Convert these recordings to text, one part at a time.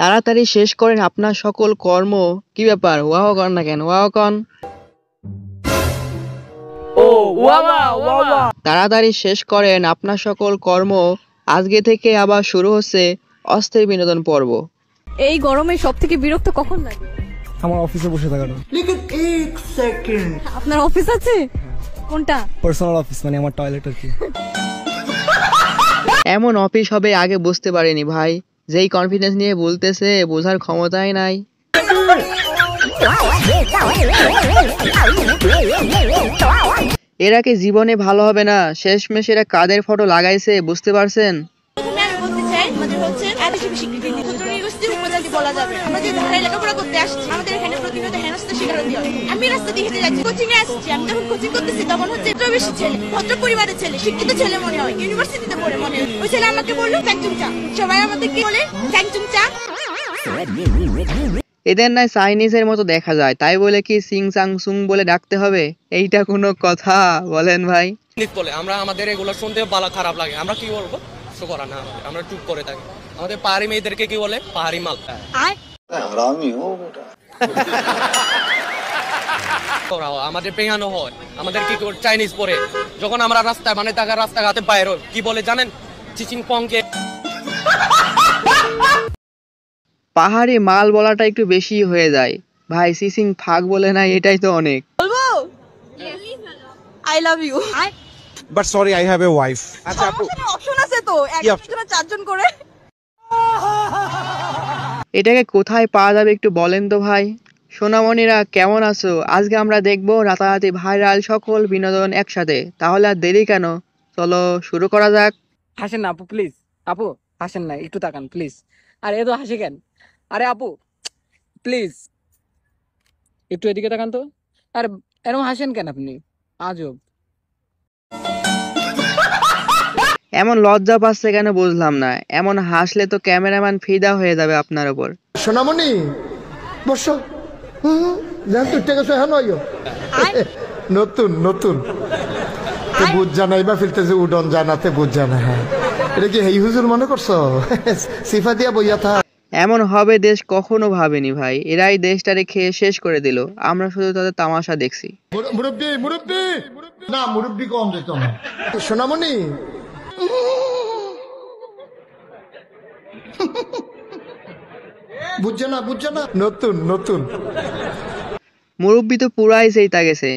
তাড়াতাড়ি শেষ করেন আপনার সকল কর্ম। কি ব্যাপার ওয়াও কর না কেন, ওয়াও কন। তাড়াতাড়ি শেষ করেন আপনার সকল কর্ম, আজকে থেকে আবার শুরু হচ্ছে অস্থির বিনোদন পর্ব। এই গরমে সবথেকে বিরক্ত কখন লাগে? আমার অফিসে বসে থাকাটা। আপনার অফিস আছে? কোনটা? পার্সোনাল অফিস, মানে আমার টয়লেট আর কি। এমন অফিস হবে আগে বুঝতে পারিনি ভাই, যেই কনফিডেন্স নিয়ে বলতেছে বোঝার ক্ষমতাই নাই। এরা কি জীবনে ভালো হবে না? শেষমেশ এরা কাদের ফটো লাগাইছে বুঝতে পারছেন? এদের নাই চাইনিজের মতো দেখা যায়, তাই বলে কি সিং চাং সুং বলে ডাকতে হবে? এইটা কোনো কথা বলেন ভাই? বলে আমরা আমাদের এগুলো শুনতে ভালো খারাপ লাগে, আমরা কি বলবো, কিছু করার না, আমরা চুপ করে থাকি। আমাদের পাহাড়ি মেয়েদেরকে কি বলে? পাহাড়ি মাল। আমাদের পেয়ানো হয়, আমাদের কি চাইনিজ পরে যখন আমরা রাস্তায় মানে রাস্তাঘাটে বাইরে কি বলে জানেন? চিচিং পংকে। পাহাড়ি মাল বলাটা একটু বেশি হয়ে যায় ভাই, সিসিং ফাক বলে না, এটাই তো অনেক। বলবো I love you, but sorry I have a wife. আচ্ছা আপু অপশন আছে তো, একজনের চারজন করে। এটাকে কোথায় পাওয়া যাবে একটু বলেন তো ভাই? সোনামণিরা কেমন আছো? আজকে আমরা দেখবো রাতারাতি ভাইরাল সকল বিনোদন একসাথে। তাহলে আর দেরি কেন, চলো শুরু করা যাক। হাসেন না আপু, প্লিজ। আপু হাসেন না, একটু তাকান প্লিজ। আরে এ তো হাসি কেন? আরে আপু প্লিজ একটু এদিকে তাকান তো। আরে এরকম হাসেন কেন আপনি? আজব। এমন লজ্জা পাচ্ছে কেন বুঝলাম না, এমন হাসলে তো ক্যামেরাম্যান ফিদা হয়ে যাবে আপনার উপর। সোনামণি বসো, নতুন নতুন বুঝ জানাই বা ফিরতেছে উডন জানাতে বুঝ জানা। হ্যাঁ এটা কি হেই হুজুর মনে করছো? সিফা দিয়া বইয়া থা। এমন হবে দেশ কখনো ভাবেনি ভাই, এরাই দেশটারে খেয়ে শেষ করে দিল, আমরা শুধু তাদের তামাশা দেখছি। মুরব্বি মুরব্বি না, মুরব্বি কম যেত না। সোনামণি বুঝছে না, বুঝছে না, নতুন নতুন। মুরব্বি তো পুরাই সেইটা গেছে।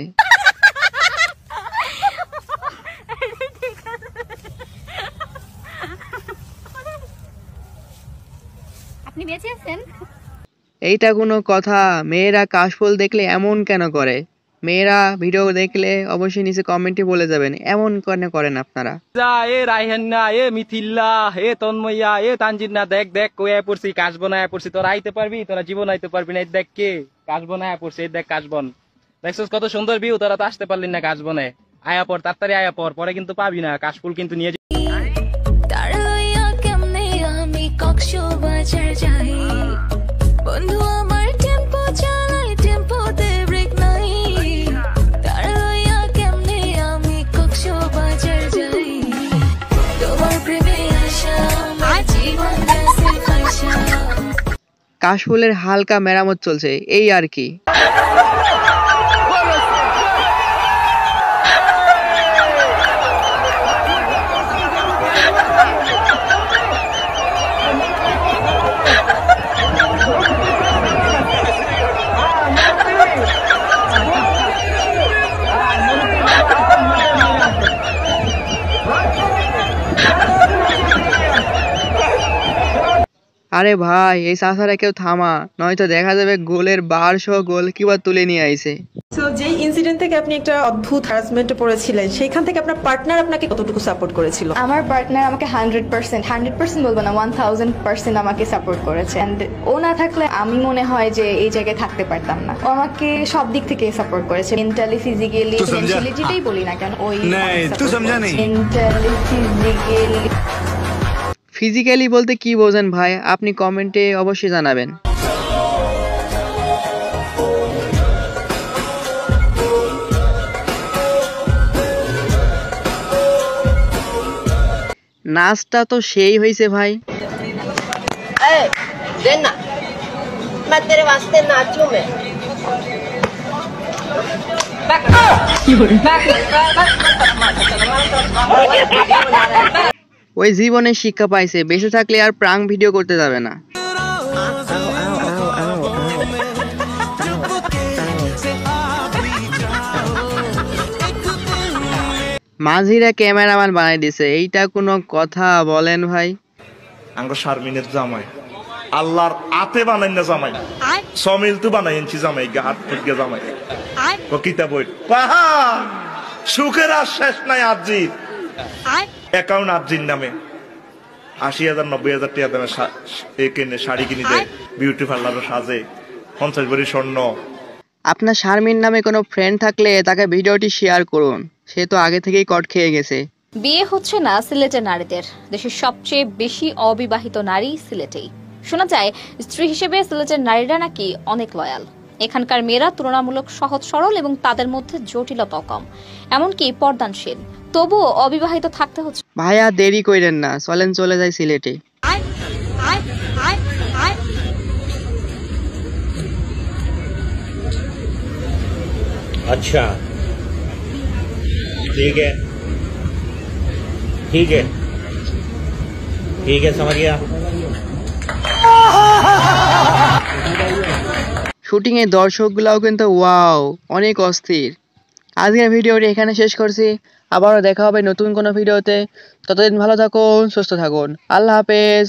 আপনি বেঁচে আছেন? এইটা কোনো কথা? মেয়েরা কাশফুল দেখলে এমন কেন করে? মেয়েরা ভিডিও দেখলে অবশ্যই নিচে কমেন্টে বলে যাবেন এমন কেন করেন আপনারা। এ রাইহান্না, এ মিথিল্লা, এ তন্ময়া, এ তানজিনা, দেখ দেখ কয়ে পড়ছি, কাশবন আয়া পড়ছি। তোরা আইতে পারবি? তোরা জীবন আইতে পারবি না। দেখ কে কাশবন আয়া পড়ছে, দেখ কাশবন। দেখছিস কত সুন্দর ভিউ, তোরা তো আসতে পারলি না কাশবনে। আয়া পর, তাড়াতাড়ি আয়া পর, পরে কিন্তু পাবি না। কাশফুল কিন্তু নিয়ে বন্ধু আমার টেম্পো চালাই, টেম্পোতে ব্রেক নাই। তাড়াইয়া কেমনে আমি কক্সবাজার যাই, তোমার প্রেমে আশা আমার জীবন গেছে ফাঁসা। কাশফুলের হালকা মেরামত চলছে এই আর কি। আরে ভাই এই চাচারা কেউ থামা, নয়তো দেখা যাবে গোলের বার সহ গোলকিপার তুলে নিয়ে আইছে। সো যেই ইনসিডেন্ট থেকে আপনি একটা অদ্ভুত হ্যারাসমেন্টে পড়েছিলেন, সেইখান থেকে আপনার পার্টনার আপনাকে কতটুকু সাপোর্ট করেছিল? আমার পার্টনার আমাকে 100% বলবো না, 1000% আমাকে সাপোর্ট করেছে। এন্ড ও না থাকলে আমি মনে হয় যে এই জায়গায় থাকতে পারতাম না। ও আমাকে সব দিক থেকে সাপোর্ট করেছে, মেন্টালি, ফিজিক্যালি, ফিনান্সিয়ালি, যেটাই বলি না কেন। ওই মেন্টালি, ফিজিক্যালি। ফিজিক্যালি বলতে কি বোঝেন ভাই, আপনি কমেন্টে অবশ্যই জানাবেন। নাচটা তো সেই হয়েছে ভাই। देना मैं तेरे वास्ते नाचूं मैं ওই জীবনে শিক্ষা পাইছে, বেঁচে থাকলে আর প্রাঙ্ক ভিডিও করতে যাবে না। মাঝিরা ক্যামেরাম্যান বানাই দিছে, এইটা কোনো কথা বলেন ভাই? আমরা শারমিনের জামাই আল্লাহর আতে বানাই না জামাই সমিল তো বানাই এনছি জামাই হাত ফুটকে জামাই ও কিতা বই পাহা সুখের আর শেষ নাই আজি অ্যাকাউন্ট আজির নামে ৮০,০০০ ৯০,০০০ টাকা দামে কিনে শাড়ি কিনে দেয়, বিউটি পার্লারও সাজে, ৫০ ভরি স্বর্ণ। আপনার শারমিন নামে কোনো ফ্রেন্ড থাকলে তাকে ভিডিওটি শেয়ার করুন, সে তো আগে থেকেই কট খেয়ে গেছে। বিয়ে হচ্ছে না সিলেটের নারীদের। দেশের সবচেয়ে বেশি অবিবাহিত নারী সিলেটেই। শোনা যায় স্ত্রী হিসেবে সিলেটের নারীরা নাকি অনেক লয়াল। এখানকার মেয়েরা তুলনামূলক সহজ সরল এবং তাদের মধ্যে জটিলতাও কম, এমনকি পর্দানশীল। তবুও অবিবাহিত থাকতে হচ্ছে। ভাইয়া দেরি কইরেন না, চলেন চলে যাই সিলেটে। अच्छा ठीक है ठीक है ठीक है समझ गया। শুটিং এর দর্শকগুলাও কিন্তু ওয়াও, অনেক অস্থির। আজকের ভিডিওটি এখানে শেষ করছি, আবারও দেখা হবে নতুন কোনো ভিডিওতে। ততদিন ভালো থাকুন, সুস্থ থাকুন, আল্লাহ হাফেজ।